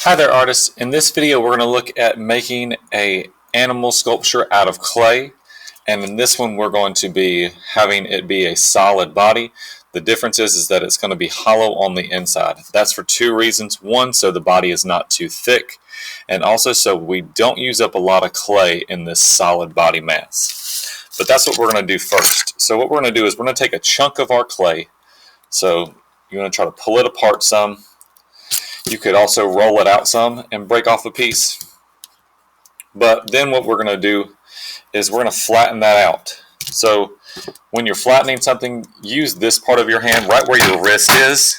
Hi there, artists. In this video we're going to look at making a animal sculpture out of clay, and in this one we're going to be having it be a solid body. The difference is that it's going to be hollow on the inside. That's for two reasons. One, so the body is not too thick, and also so we don't use up a lot of clay in this solid body mass. But that's what we're going to do first. So what we're going to do is we're going to take a chunk of our clay. So you're going to try to pull it apart some. You could also roll it out some and break off a piece. But then what we're going to do is we're going to flatten that out. So when you're flattening something, use this part of your hand right where your wrist is.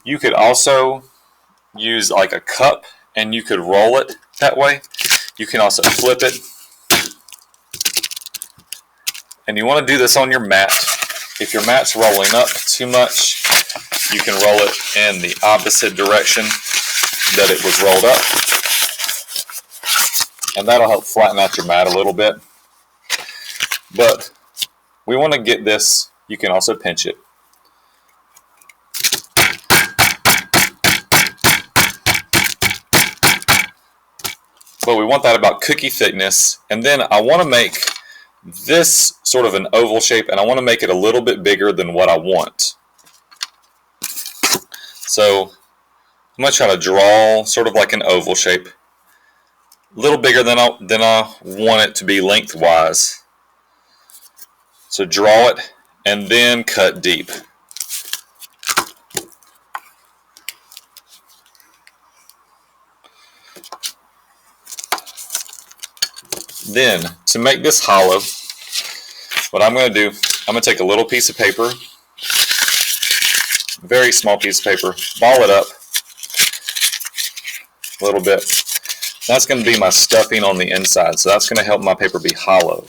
You could also use like a cup and you could roll it that way. You can also flip it. And you want to do this on your mat. If your mat's rolling up too much, you can roll it in the opposite direction that it was rolled up. And that'll help flatten out your mat a little bit. But we want to get this, you can also pinch it. But we want that about cookie thickness. And then I want to make this sort of an oval shape, and I want to make it a little bit bigger than what I want. So I'm going to try to draw sort of like an oval shape, a little bigger than I want it to be lengthwise. So draw it and then cut deep. Then to make this hollow, what I'm going to do, I'm going to take a little piece of paper, very small piece of paper, ball it up a little bit. That's going to be my stuffing on the inside, so that's going to help my paper be hollow.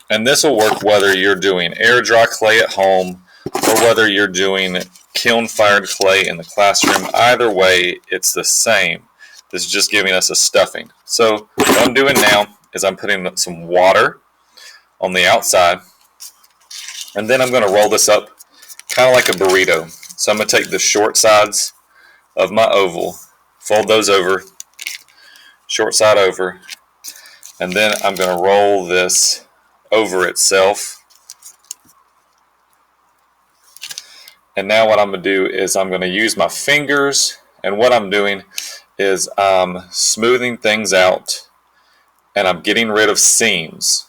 And this will work whether you're doing air dry clay at home or whether you're doing kiln fired clay in the classroom. Either way, it's the same. This is just giving us a stuffing. So what I'm doing now is I'm putting some water on the outside, and then I'm going to roll this up kind of like a burrito. So I'm going to take the short sides of my oval, fold those over, short side over, and then I'm going to roll this over itself. And now what I'm going to do is I'm going to use my fingers, and what I'm doing is I'm smoothing things out and I'm getting rid of seams.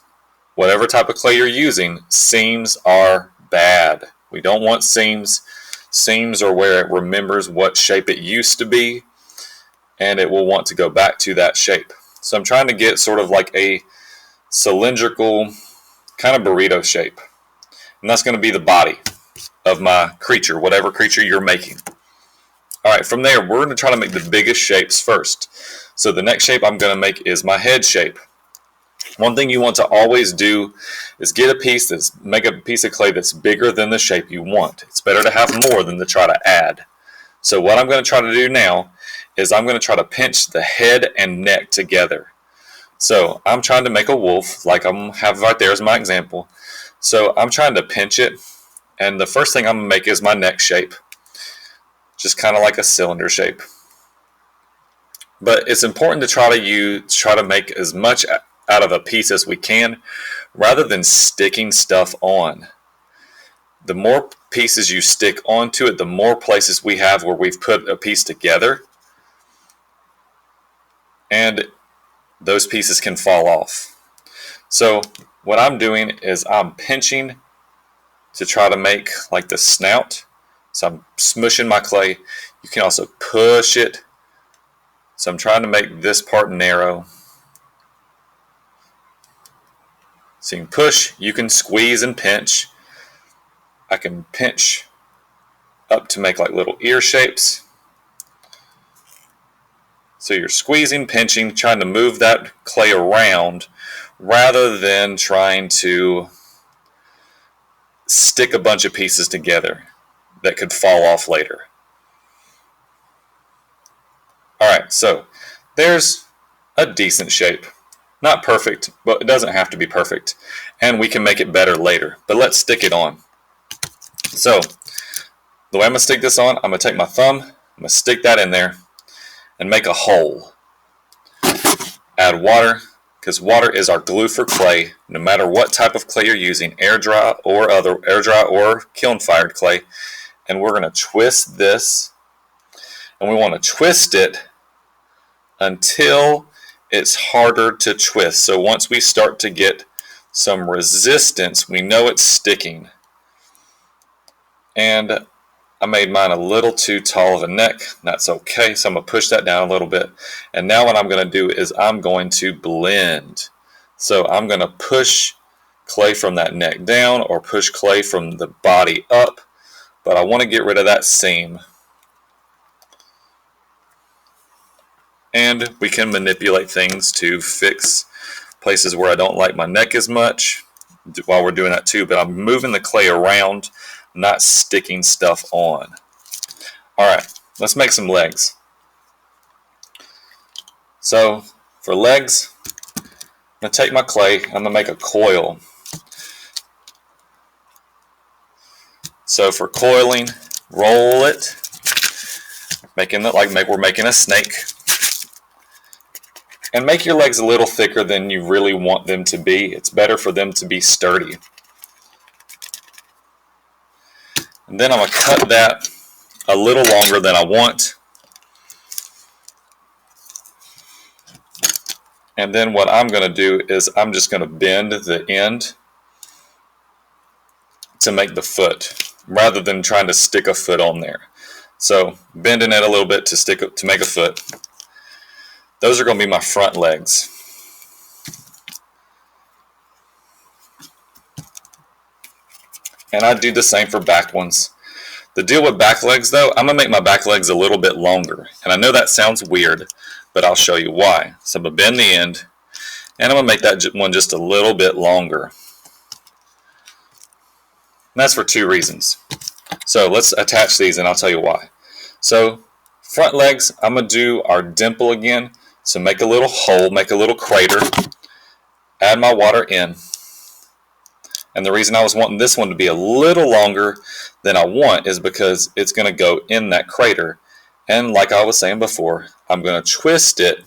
Whatever type of clay you're using, seams are bad. We don't want seams. Seams are where it remembers what shape it used to be, and it will want to go back to that shape. So I'm trying to get sort of like a cylindrical kind of burrito shape. And that's going to be the body of my creature, whatever creature you're making. Alright, from there we're going to try to make the biggest shapes first. So the next shape I'm going to make is my head shape. One thing you want to always do is make a piece of clay that's bigger than the shape you want. It's better to have more than to try to add. So what I'm going to try to do now is I'm going to try to pinch the head and neck together. So I'm trying to make a wolf, like I'm have right there as my example. So I'm trying to pinch it, and the first thing I'm going to make is my neck shape. Just kind of like a cylinder shape. But it's important to try to make as much out of a piece as we can, rather than sticking stuff on. The more pieces you stick onto it, the more places we have where we've put a piece together, and those pieces can fall off. So what I'm doing is I'm pinching to try to make like the snout. So I'm smushing my clay. You can also push it. So I'm trying to make this part narrow. So you can push, you can squeeze and pinch. I can pinch up to make like little ear shapes. So you're squeezing, pinching, trying to move that clay around rather than trying to stick a bunch of pieces together that could fall off later. Alright, so there's a decent shape. Not perfect, but it doesn't have to be perfect. And we can make it better later. But let's stick it on. So the way I'm going to stick this on, I'm going to take my thumb, I'm going to stick that in there and make a hole. Add water, because water is our glue for clay, no matter what type of clay you're using, air dry or kiln fired clay. And we're going to twist this, and we want to twist it until it's harder to twist. So once we start to get some resistance, we know it's sticking. And I made mine a little too tall of a neck. That's okay, so I'm going to push that down a little bit. And now what I'm going to do is I'm going to blend. So I'm going to push clay from that neck down or push clay from the body up, but I want to get rid of that seam. And we can manipulate things to fix places where I don't like my neck as much while we're doing that too, but I'm moving the clay around, not sticking stuff on. Alright, let's make some legs. So for legs, I'm going to take my clay, I'm going to make a coil. So for coiling, roll it, making it like we're making a snake. And make your legs a little thicker than you really want them to be. It's better for them to be sturdy. And then I'm going to cut that a little longer than I want. And then what I'm going to do is I'm just going to bend the end to make the foot, rather than trying to stick a foot on there. So bending it a little bit to make a foot. Those are going to be my front legs. And I do the same for back ones. The deal with back legs though, I'm going to make my back legs a little bit longer. And I know that sounds weird, but I'll show you why. So I'm going to bend the end, and I'm going to make that one just a little bit longer. And that's for two reasons. So let's attach these and I'll tell you why. So front legs, I'm going to do our dimple again. So make a little hole, make a little crater, add my water in. And the reason I was wanting this one to be a little longer than I want is because it's going to go in that crater. And like I was saying before, I'm going to twist it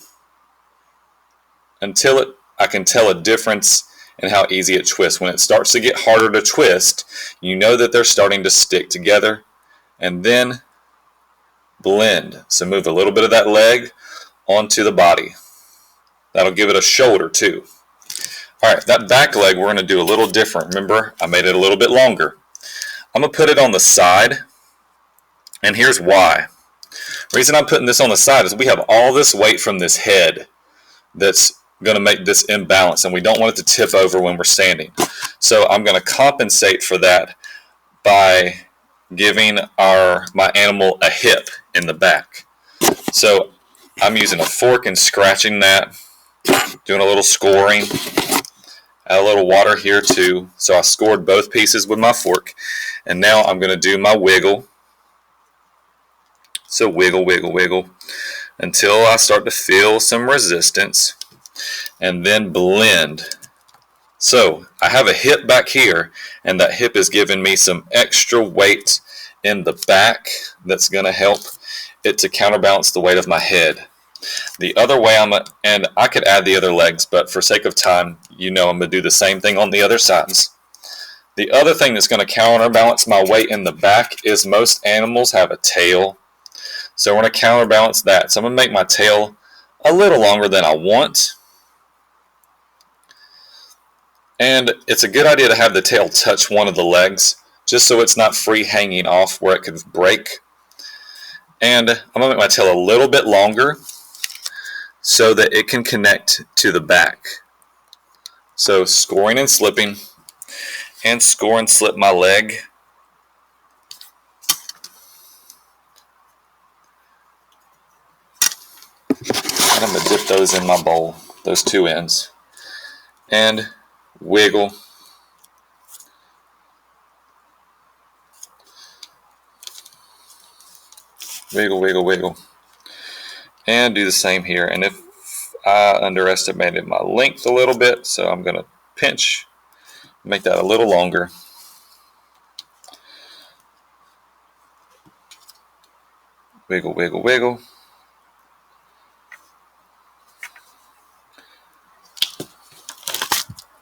until I can tell a difference in how easy it twists. When it starts to get harder to twist, you know that they're starting to stick together. And then blend. So move a little bit of that leg onto the body. That'll give it a shoulder too. Alright, that back leg we're going to do a little different. Remember, I made it a little bit longer. I'm going to put it on the side, and here's why. The reason I'm putting this on the side is we have all this weight from this head that's going to make this imbalance, and we don't want it to tip over when we're standing. So I'm going to compensate for that by giving my animal a hip in the back. So I'm using a fork and scratching that, doing a little scoring. Add a little water here too. So I scored both pieces with my fork. And now I'm going to do my wiggle. So wiggle, wiggle, wiggle until I start to feel some resistance. And then blend. So I have a hip back here, and that hip is giving me some extra weight in the back that's going to help it to counterbalance the weight of my head. The other way and I could add the other legs, but for sake of time, I'm going to do the same thing on the other sides. The other thing that's going to counterbalance my weight in the back is most animals have a tail. So we're going to counterbalance that. So I'm going to make my tail a little longer than I want. And it's a good idea to have the tail touch one of the legs, just so it's not free hanging off where it could break. And I'm going to make my tail a little bit longer so that it can connect to the back. So scoring and slipping, and score and slip my leg. And I'm going to dip those in my bowl, those two ends, and wiggle. Wiggle, wiggle, wiggle. And do the same here. And if I underestimated my length a little bit, so I'm going to pinch, make that a little longer. Wiggle, wiggle, wiggle.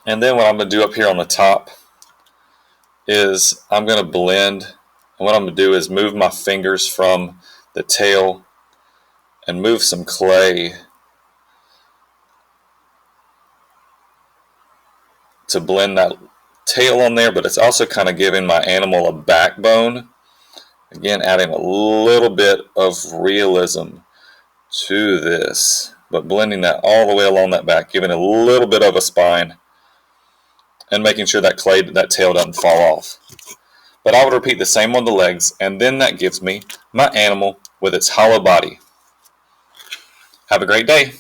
And then what I'm going to do up here on the top is I'm going to blend. And what I'm going to do is move my fingers from the tail and move some clay to blend that tail on there, but it's also kind of giving my animal a backbone. Again, adding a little bit of realism to this, but blending that all the way along that back, giving a little bit of a spine, and making sure that tail doesn't fall off. But I would repeat the same on the legs, and then that gives me my animal with its hollow body. Have a great day.